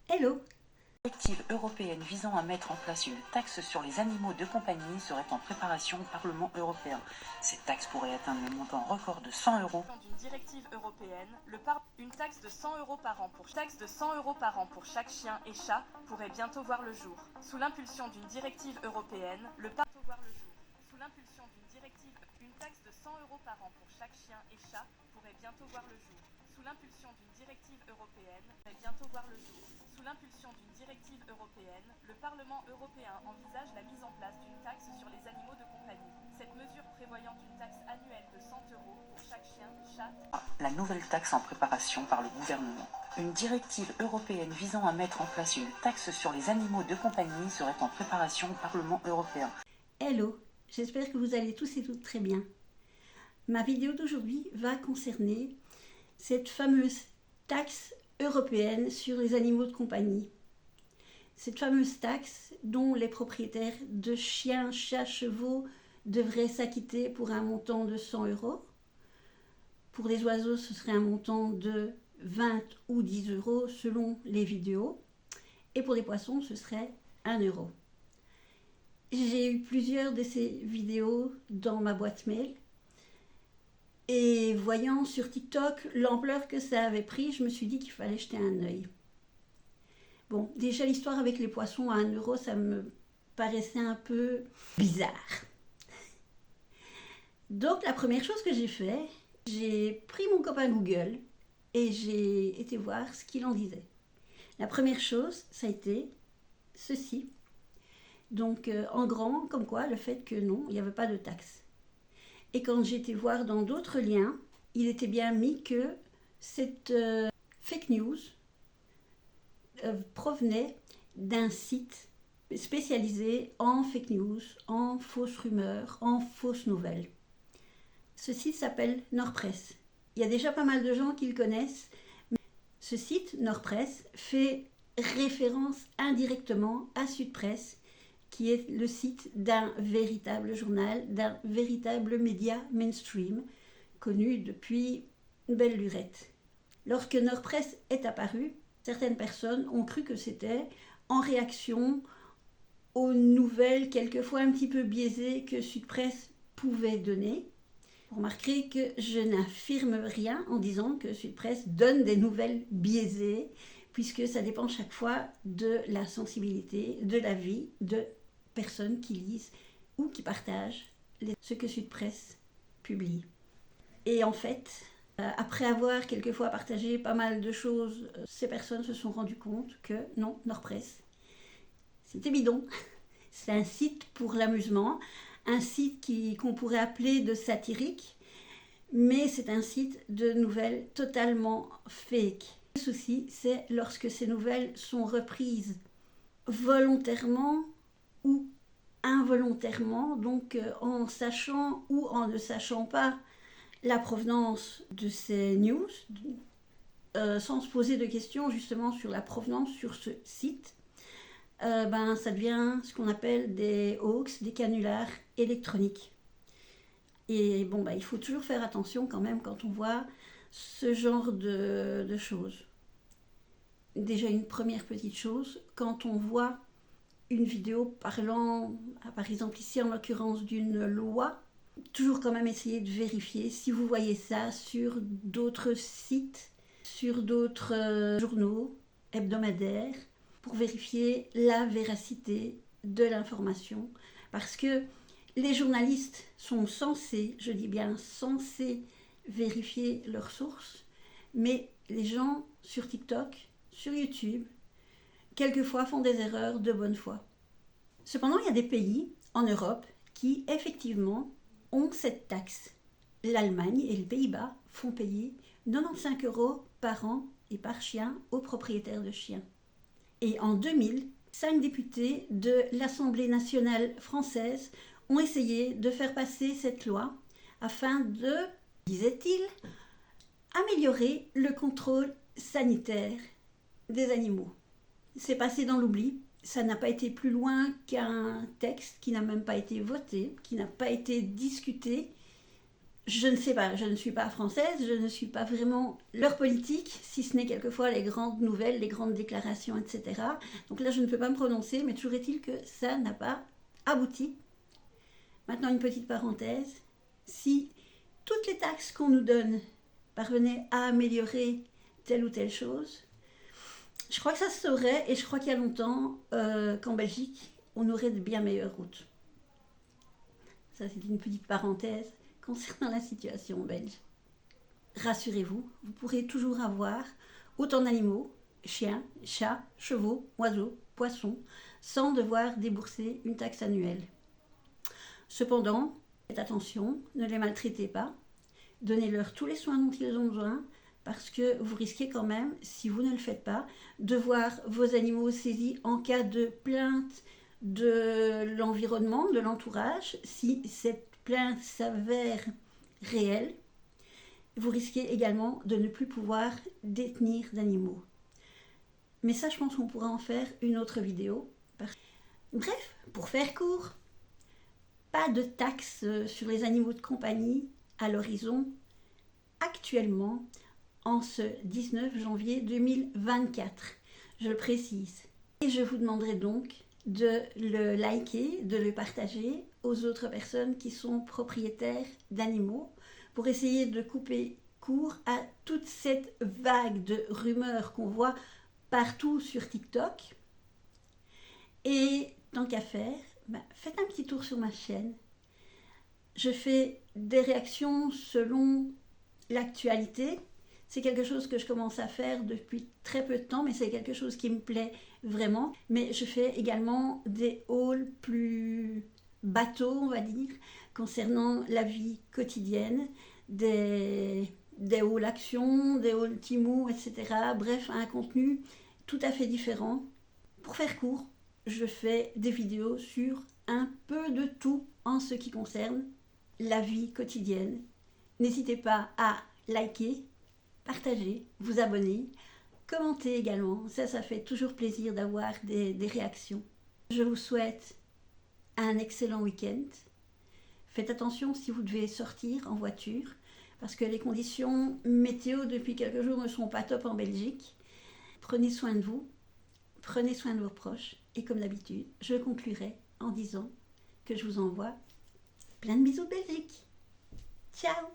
Hello! La directive européenne visant à mettre en place une taxe sur les animaux de compagnie serait en préparation au Parlement européen. Cette taxe pourrait atteindre le montant record de 100 euros. D'une directive européenne, une taxe de 100 euros par an pour chaque chien et chat pourrait bientôt voir le jour. Sous l'impulsion d'une directive européenne, une taxe de 100 euros par an pour chaque chien et chat pourrait bientôt voir le jour. Sous l'impulsion d'une directive européenne, le Parlement européen envisage la mise en place d'une taxe sur les animaux de compagnie. Cette mesure prévoyant une taxe annuelle de 100 euros pour chaque chien, chat. La nouvelle taxe en préparation par le gouvernement. Une directive européenne visant à mettre en place une taxe sur les animaux de compagnie serait en préparation au Parlement européen. Hello! J'espère que vous allez tous et toutes très bien. Ma vidéo d'aujourd'hui va concerner cette fameuse taxe européenne sur les animaux de compagnie. Cette fameuse taxe dont les propriétaires de chiens, chats, chevaux devraient s'acquitter pour un montant de 100 euros. Pour les oiseaux, ce serait un montant de 20 ou 10 euros selon les vidéos. Et pour les poissons, ce serait 1 euro. J'ai eu plusieurs de ces vidéos dans ma boîte mail. Et voyant sur TikTok l'ampleur que ça avait pris, je me suis dit qu'il fallait jeter un œil. Bon, déjà l'histoire avec les poissons à 1 euro, ça me paraissait un peu bizarre. Donc la première chose que j'ai fait, j'ai pris mon copain Google et j'ai été voir ce qu'il en disait. La première chose, ça a été ceci. Donc en grand, comme quoi, le fait que non, il n'y avait pas de taxe. Et quand j'ai été voir dans d'autres liens, il était bien mis que cette fake news provenait d'un site spécialisé en fake news, en fausses rumeurs, en fausses nouvelles. Ce site s'appelle Nordpresse. Il y a déjà pas mal de gens qui le connaissent. Ce site, Nordpresse, fait référence indirectement à Sudpresse, qui est le site d'un véritable journal, d'un véritable média mainstream, connu depuis une belle lurette. Lorsque Nordpresse est apparu, certaines personnes ont cru que c'était en réaction aux nouvelles quelquefois un petit peu biaisées que Sudpresse pouvait donner. Vous remarquerez que je n'affirme rien en disant que Sudpresse donne des nouvelles biaisées, puisque ça dépend chaque fois de la sensibilité, de l'avis de personnes qui lisent ou qui partagent ce que Sudpresse publie. Et en fait, après avoir quelquefois partagé pas mal de choses, ces personnes se sont rendues compte que non, Nordpresse, c'était bidon. C'est un site pour l'amusement, un site qu'on pourrait appeler de satirique, mais c'est un site de nouvelles totalement fake. Le souci, c'est lorsque ces nouvelles sont reprises volontairement ou involontairement, donc en sachant ou en ne sachant pas la provenance de ces news, sans se poser de questions justement sur la provenance sur ce site, ça devient ce qu'on appelle des hoax, des canulars électroniques. Et bon, il faut toujours faire attention quand même quand on voit ce genre de choses. Déjà une première petite chose, quand on voit une vidéo parlant, par exemple ici en l'occurrence d'une loi, toujours quand même essayer de vérifier si vous voyez ça sur d'autres sites, sur d'autres journaux hebdomadaires, pour vérifier la véracité de l'information. Parce que les journalistes sont censés, je dis bien censés, vérifier leurs sources, mais les gens sur TikTok, sur YouTube, quelquefois font des erreurs de bonne foi. Cependant, il y a des pays en Europe qui, effectivement, ont cette taxe. L'Allemagne et les Pays-Bas font payer 95 euros par an et par chien aux propriétaires de chiens. Et en 2000, 5 députés de l'Assemblée nationale française ont essayé de faire passer cette loi afin de, disait-il, améliorer le contrôle sanitaire des animaux. C'est passé dans l'oubli. Ça n'a pas été plus loin qu'un texte qui n'a même pas été voté, qui n'a pas été discuté Je ne sais pas, je ne suis pas française, je ne suis pas vraiment leur politique, si ce n'est quelquefois les grandes nouvelles, les grandes déclarations, etc. Donc là, je ne peux pas me prononcer, mais toujours est-il que ça n'a pas abouti. Maintenant, une petite parenthèse. Si toutes les taxes qu'on nous donne parvenaient à améliorer telle ou telle chose, je crois que ça se saurait, et je crois qu'il y a longtemps qu'en Belgique, on aurait de bien meilleures routes. Ça, c'est une petite parenthèse concernant la situation belge. Rassurez-vous, vous pourrez toujours avoir autant d'animaux, chiens, chats, chevaux, oiseaux, poissons, sans devoir débourser une taxe annuelle. Cependant, faites attention, ne les maltraitez pas, donnez-leur tous les soins dont ils ont besoin, parce que vous risquez quand même, si vous ne le faites pas, de voir vos animaux saisis en cas de plainte de l'environnement, de l'entourage. Si cette plainte s'avère réelle, vous risquez également de ne plus pouvoir détenir d'animaux. Mais ça, je pense qu'on pourra en faire une autre vidéo. Bref, pour faire court, pas de taxes sur les animaux de compagnie à l'horizon actuellement en ce 19 janvier 2024. Je le précise. Et je vous demanderai donc de le liker, de le partager aux autres personnes qui sont propriétaires d'animaux pour essayer de couper court à toute cette vague de rumeurs qu'on voit partout sur TikTok. Et tant qu'à faire, faites un petit tour sur ma chaîne. Je fais des réactions selon l'actualité. C'est quelque chose que je commence à faire depuis très peu de temps, mais c'est quelque chose qui me plaît vraiment. Mais je fais également des hauls plus bateaux, on va dire, concernant la vie quotidienne, des hauls actions, des hauls timous, etc. Bref, un contenu tout à fait différent. Pour faire court, je fais des vidéos sur un peu de tout en ce qui concerne la vie quotidienne. N'hésitez pas à liker, partager, vous abonner, commenter également. Ça fait toujours plaisir d'avoir des réactions. Je vous souhaite un excellent week-end. Faites attention si vous devez sortir en voiture, parce que les conditions météo depuis quelques jours ne sont pas top en Belgique. Prenez soin de vous, prenez soin de vos proches, et comme d'habitude, je conclurai en disant que je vous envoie plein de bisous de Belgique. Ciao!